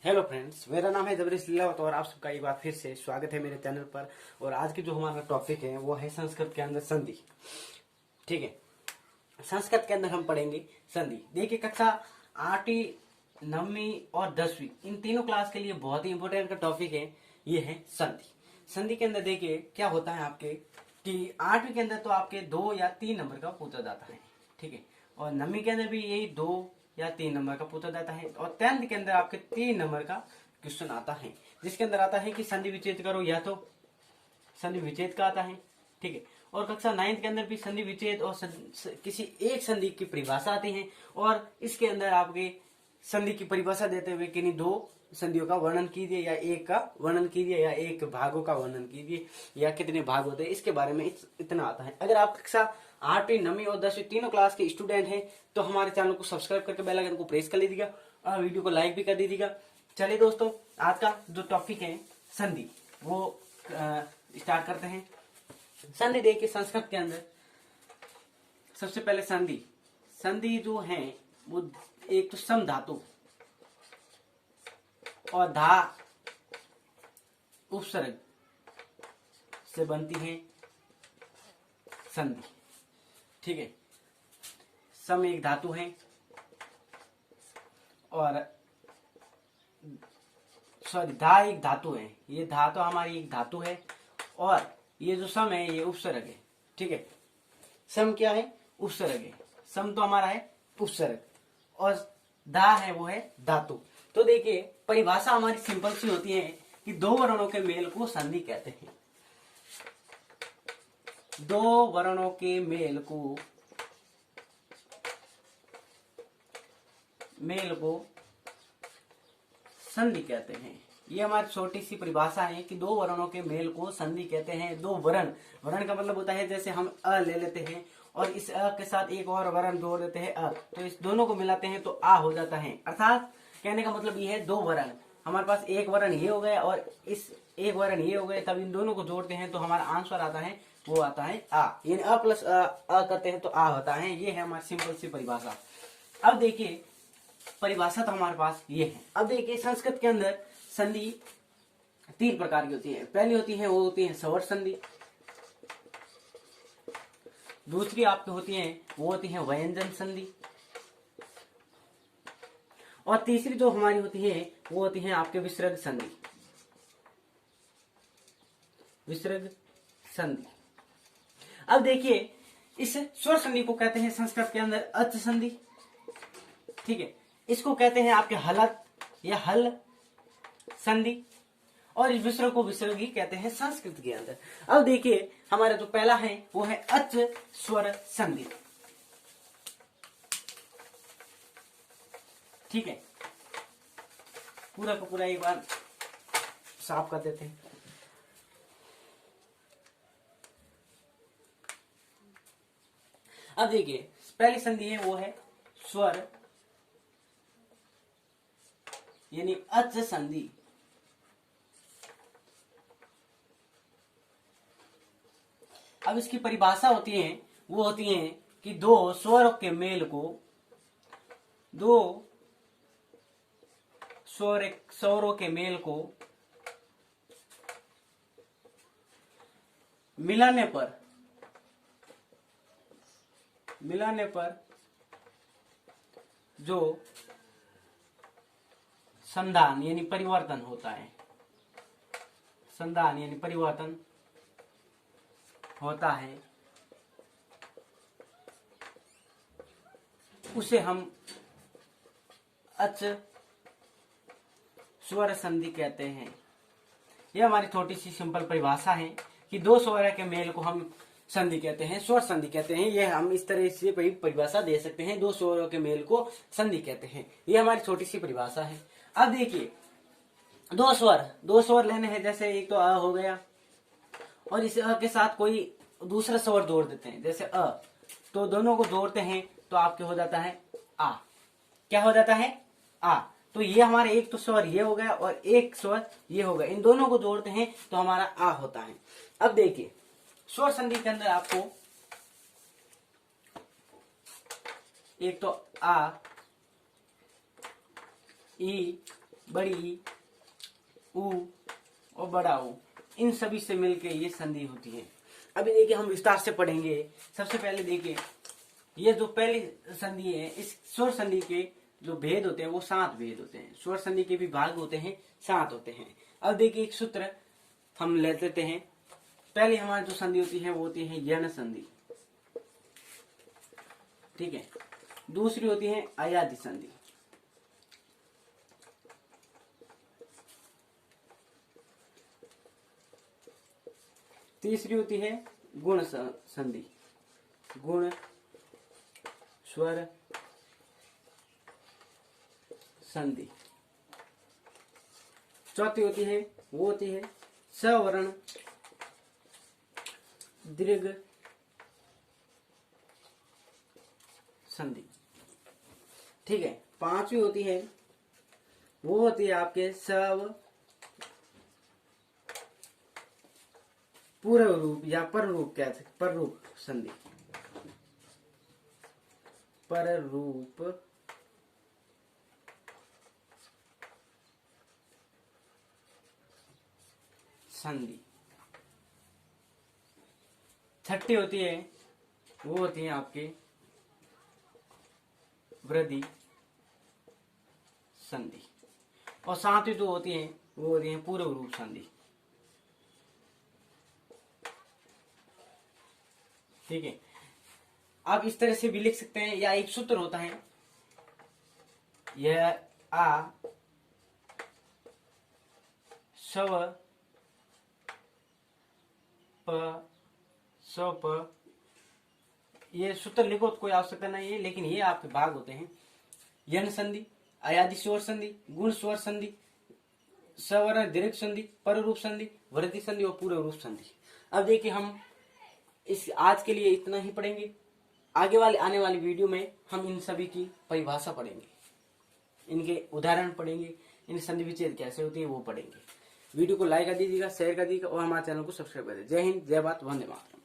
Hello friends, मेरा नाम है जबरीश लीलावत और आप सबका एक बार फिर से स्वागत है मेरे चैनल पर। और आज की जो हमारा टॉपिक है वो है संस्कृत के अंदर संधि। ठीक है, संस्कृत के अंदर हम पढ़ेंगे संधि। देखिए, कक्षा 8वीं 9वीं और 10वीं इन तीनों क्लास के लिए बहुत ही इंपॉर्टेंट का टॉपिक है, ये है संधि। संधि के अंदर देखिए क्या होता है आपके कि 8वीं के अंदर तो आपके 2 या 3 नंबर का पूछा जाता है। ठीक है, और 9वीं के अंदर भी यही 2 या 3 नंबर का पूछा जाता है। और 10th के अंदर आपके 3 नंबर का क्वेश्चन आता है, जिसके अंदर आता है कि संधि विच्छेद करो, या तो संधि विच्छेद का आता है। ठीक है, और कक्षा 9th के अंदर भी संधि विच्छेद और किसी एक संधि की परिभाषा आती है। और इसके अंदर आपके संधि की परिभाषा देते हुए किन्हीं 2 संधियों का वर्णन कीजिए, या एक का वर्णन कीजिए, या एक भागों का वर्णन कीजिए, या कितने भाग होते हैं इसके बारे में इतना आता है। अगर आप कक्षा 8वीं 9वीं और 10वीं तीनों क्लास के स्टूडेंट हैं तो हमारे चैनल को सब्सक्राइब करके बेल आइकन को प्रेस कर लीजिएगा और वीडियो को लाइक भी कर दीजिएगा। चलिए दोस्तों, आज का जो टॉपिक है संधि वो स्टार्ट करते हैं। संधि देखिए, संस्कृत के अंदर सबसे पहले संधि जो है वो एक तो सम धातु और धा उपसर्ग से बनती है संधि। ठीक है, सम एक धातु है और सॉरी धा एक धातु है। ये धा तो हमारी एक धातु है और ये जो सम है ये उपसर्ग है। ठीक है, सम क्या है? उपसर्ग है। सम तो हमारा है उपसर्ग और धा है वो है धातु। तो देखिए, परिभाषा हमारी सिंपल सी होती है कि 2 वर्णों के मेल को संधि कहते हैं। 2 वर्णों के मेल को संधि कहते हैं। ये हमारी छोटी सी परिभाषा है कि 2 वर्णों के मेल को संधि कहते हैं। 2 वर्ण का मतलब होता है जैसे हम अ ले लेते हैं और इस अ के साथ एक और वर्ण जोड़ देते हैं अ, तो इस दोनों को मिलाते हैं तो आ हो जाता है। अर्थात कहने का मतलब ये है 2 वर्ण, हमारे पास एक वर्ण ये हो गया और इस एक वर्ण ये हो गए, तब इन दोनों को जोड़ते हैं तो हमारा आंसर आता है वो आता है आ। यानी अ प्लस अ करते हैं तो आ होता है। ये है हमारी सिंपल सी परिभाषा। अब देखिए, परिभाषा तो हमारे पास ये है। अब देखिए, संस्कृत के अंदर संधि 3 प्रकार की होती है। पहली होती है वो होती है सवर संधि, दूसरी आपकी होती है वो होती है व्यंजन संधि, और तीसरी जो हमारी होती है वो होती है आपके विसर्ग संधि। विसर्ग संधि। अब देखिए, इस स्वर संधि को कहते हैं संस्कृत के अंदर अच संधि। ठीक है, इसको कहते हैं आपके हलत या हल संधि, और इस विसर्ग को विसर्ग ही कहते हैं संस्कृत के अंदर। अब देखिए, हमारा जो पहला है वो है अच स्वर संधि। ठीक है, पूरा का पूरा एक बार साफ कर देते हैं। अब देखिए, पहली संधि है वो है स्वर यानी अच संधि। अब इसकी परिभाषा होती है वो होती है कि 2 स्वरों के मेल को 2 स्वरों के मेल को मिलाने पर जो संधान यानी परिवर्तन होता है, संधान यानी परिवर्तन होता है, उसे हम अच स्वर संधि कहते हैं। यह हमारी छोटी सी सिंपल परिभाषा है कि 2 स्वर के मेल को हम संधि कहते हैं, स्वर संधि कहते हैं। यह हम इस तरह से परिभाषा दे सकते हैं, 2 स्वरों के मेल को संधि कहते हैं। यह हमारी छोटी सी परिभाषा है। अब देखिए, 2 स्वर लेने हैं, जैसे एक तो अ हो गया और इस अ के साथ कोई दूसरा स्वर जोड़ देते हैं जैसे अ, तो दोनों को जोड़ते हैं तो आपके हो जाता है आ। क्या हो जाता है? आ। तो ये हमारा एक तो स्वर ये हो गया और एक स्वर ये हो गया, इन दोनों को जोड़ते हैं तो हमारा आ होता है। अब देखिए, स्वर संधि के अंदर आपको एक तो आ, ई, बड़ी ई, ऊ और बड़ा ऊ, इन सभी से मिलके ये संधि होती है। अभी देखिए हम विस्तार से पढ़ेंगे। सबसे पहले देखिए ये जो पहली संधि है, इस स्वर संधि के जो भेद होते हैं वो 7 भेद होते हैं। स्वर संधि के भी भाग होते हैं, 7 होते हैं। अब देखिए एक सूत्र हम ले लेते हैं। पहले हमारी जो संधि होती है वो होती है यण संधि, ठीक है। दूसरी होती है अयादि संधि, तीसरी होती है गुण संधि, गुण स्वर संधि। चौथी होती है वो होती है सवर्ण दीर्घ संधि, ठीक है। पांचवी होती है वो होती है आपके सव पूर्व रूप या पर रूप, क्या पर रूप संधि, पर रूप संधि। छठी होती है वो होती है आपके वृद्धि संधि। और सातवीं जो होती है वो होती है पूर्व रूप संधि, ठीक है। आप इस तरह से भी लिख सकते हैं, या एक सूत्र होता है यह आ स्व प स्व प, ये सूत्र लिखो तो कोई आवश्यकता नहीं है, लेकिन ये आपके भाग होते हैं। यण संधि, अयादि स्वर संधि, गुण स्वर संधि, सवर्ण दीर्घ संधि, पर रूप संधि, वृद्धि संधि और पूर्व रूप संधि। अब देखिए हम इस आज के लिए इतना ही पढ़ेंगे। आगे वाले आने वाली वीडियो में हम इन सभी की परिभाषा पढ़ेंगे, इनके उदाहरण पढ़ेंगे, इन संधि विच्छेद कैसे होती है वो पढ़ेंगे। वीडियो को लाइक कर दीजिएगा, शेयर कर दीजिएगा और हमारे चैनल को सब्सक्राइब कर दीजिएगा। जय हिंद, जय भारत, वंदे मातरम।